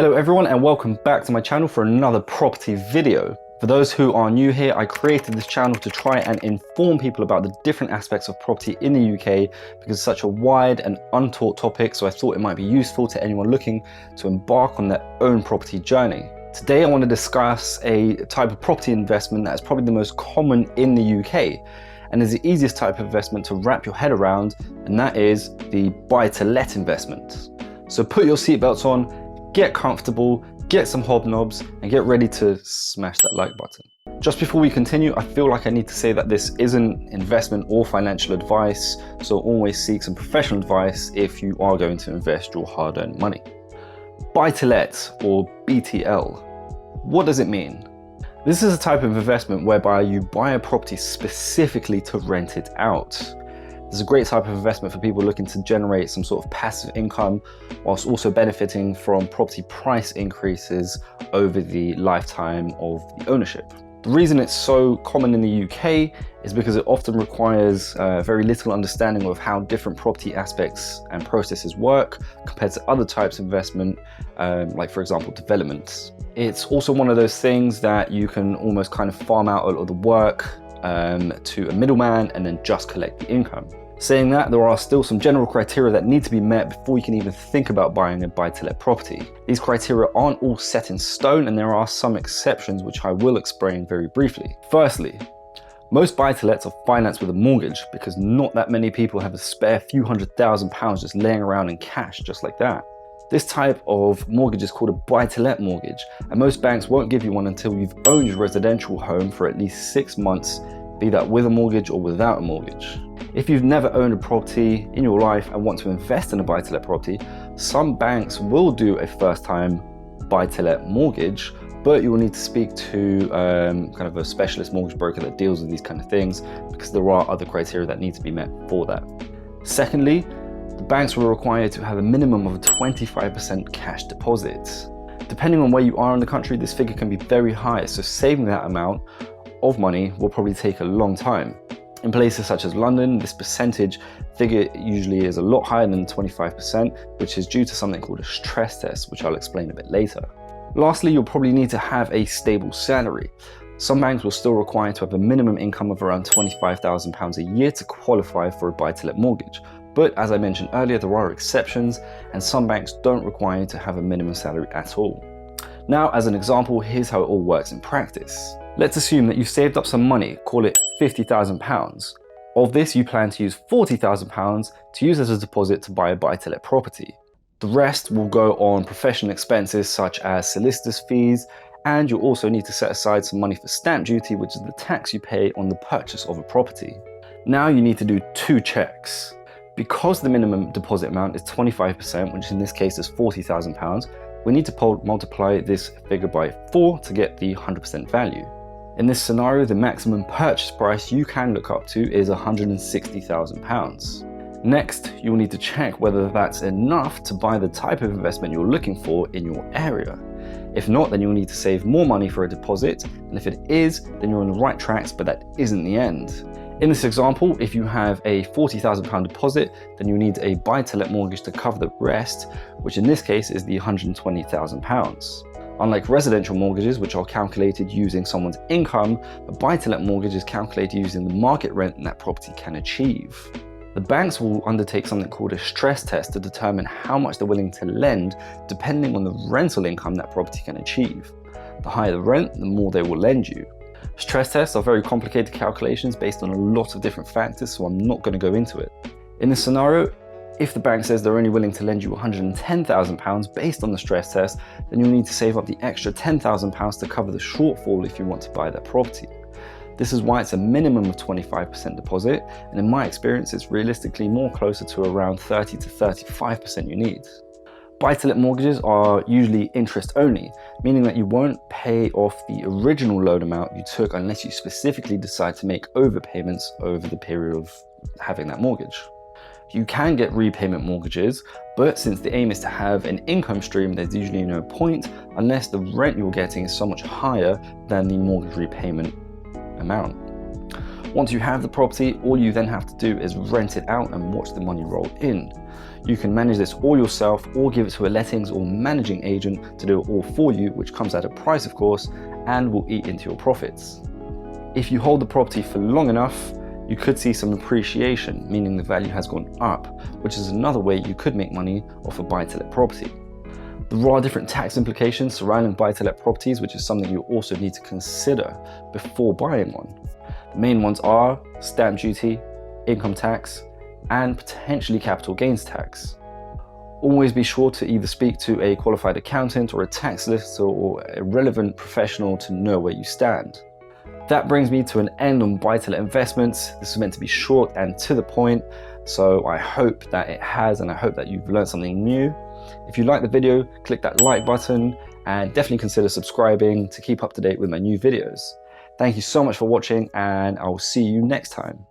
Hello everyone and welcome back to my channel for another property video. For those who are new here, I created this channel to try and inform people about the different aspects of property in the UK because it's such a wide and untaught topic, so I thought it might be useful to anyone looking to embark on their own property journey. Today I want to discuss a type of property investment that is probably the most common in the UK and is the easiest type of investment to wrap your head around, and that is the buy-to-let investment. So put your seatbelts on, get comfortable, get some hobnobs, and get ready to smash that like button. Just before we continue, I feel like I need to say that this isn't investment or financial advice, so always seek some professional advice if you are going to invest your hard-earned money. Buy-to-let, or BTL. What does it mean? This is a type of investment whereby you buy a property specifically to rent it out. This is a great type of investment for people looking to generate some sort of passive income whilst also benefiting from property price increases over the lifetime of the ownership. The reason it's so common in the UK is because it often requires very little understanding of how different property aspects and processes work compared to other types of investment, like for example, developments. It's also one of those things that you can almost kind of farm out a lot of the work to a middleman and then just collect the income. Saying that, there are still some general criteria that need to be met before you can even think about buying a buy-to-let property. These criteria aren't all set in stone, and there are some exceptions which I will explain very briefly. Firstly, most buy-to-lets are financed with a mortgage because not that many people have a spare few £100,000 just laying around in cash just like that. This type of mortgage is called a buy-to-let mortgage, and most banks won't give you one until you've owned your residential home for at least 6 months, be that with a mortgage or without a mortgage. If you've never owned a property in your life and want to invest in a buy-to-let property, some banks will do a first-time buy-to-let mortgage, but you will need to speak to kind of a specialist mortgage broker that deals with these kind of things because there are other criteria that need to be met for that. Secondly, the banks will require you to have a minimum of a 25% cash deposit. Depending on where you are in the country, this figure can be very high, so saving that amount of money will probably take a long time. In places such as London, this percentage figure usually is a lot higher than 25%, which is due to something called a stress test, which I'll explain a bit later. Lastly, you'll probably need to have a stable salary. Some banks will still require you to have a minimum income of around £25,000 a year to qualify for a buy-to-let mortgage. But as I mentioned earlier, there are exceptions, and some banks don't require you to have a minimum salary at all. Now, as an example, here's how it all works in practice. Let's assume that you've saved up some money, call it £50,000. Of this, you plan to use £40,000 to use as a deposit to buy a buy-to-let property. The rest will go on professional expenses such as solicitors' fees, and you'll also need to set aside some money for stamp duty, which is the tax you pay on the purchase of a property. Now you need to do 2 checks. Because the minimum deposit amount is 25%, which in this case is £40,000, we need to multiply this figure by 4 to get the 100% value. In this scenario, the maximum purchase price you can look up to is £160,000. Next, you'll need to check whether that's enough to buy the type of investment you're looking for in your area. If not, then you'll need to save more money for a deposit, and if it is, then you're on the right tracks, but that isn't the end. In this example, if you have a £40,000 deposit, then you need a buy-to-let mortgage to cover the rest, which in this case is the £120,000. Unlike residential mortgages, which are calculated using someone's income, a buy-to-let mortgage is calculated using the market rent that property can achieve. The banks will undertake something called a stress test to determine how much they're willing to lend depending on the rental income that property can achieve. The higher the rent, the more they will lend you. Stress tests are very complicated calculations based on a lot of different factors, so I'm not going to go into it. In this scenario, if the bank says they're only willing to lend you £110,000 based on the stress test, then you'll need to save up the extra £10,000 to cover the shortfall if you want to buy that property. This is why it's a minimum of 25% deposit, and in my experience, it's realistically more closer to around 30 to 35% you need. Buy-to-let mortgages are usually interest only, meaning that you won't pay off the original loan amount you took unless you specifically decide to make overpayments over the period of having that mortgage. You can get repayment mortgages, but since the aim is to have an income stream, there's usually no point unless the rent you're getting is so much higher than the mortgage repayment amount. Once you have the property, all you then have to do is rent it out and watch the money roll in. You can manage this all yourself or give it to a lettings or managing agent to do it all for you, which comes at a price of course, and will eat into your profits. If you hold the property for long enough, you could see some appreciation, meaning the value has gone up, which is another way you could make money off a buy-to-let property. There are different tax implications surrounding buy-to-let properties, which is something you also need to consider before buying one. The main ones are stamp duty, income tax, and potentially capital gains tax. Always be sure to either speak to a qualified accountant or a tax solicitor or a relevant professional to know where you stand. That brings me to an end on buy-to-let investments. This is meant to be short and to the point, so I hope that it has, and I hope that you've learned something new. If you like the video, click that like button and definitely consider subscribing to keep up to date with my new videos. Thank you so much for watching, and I will see you next time.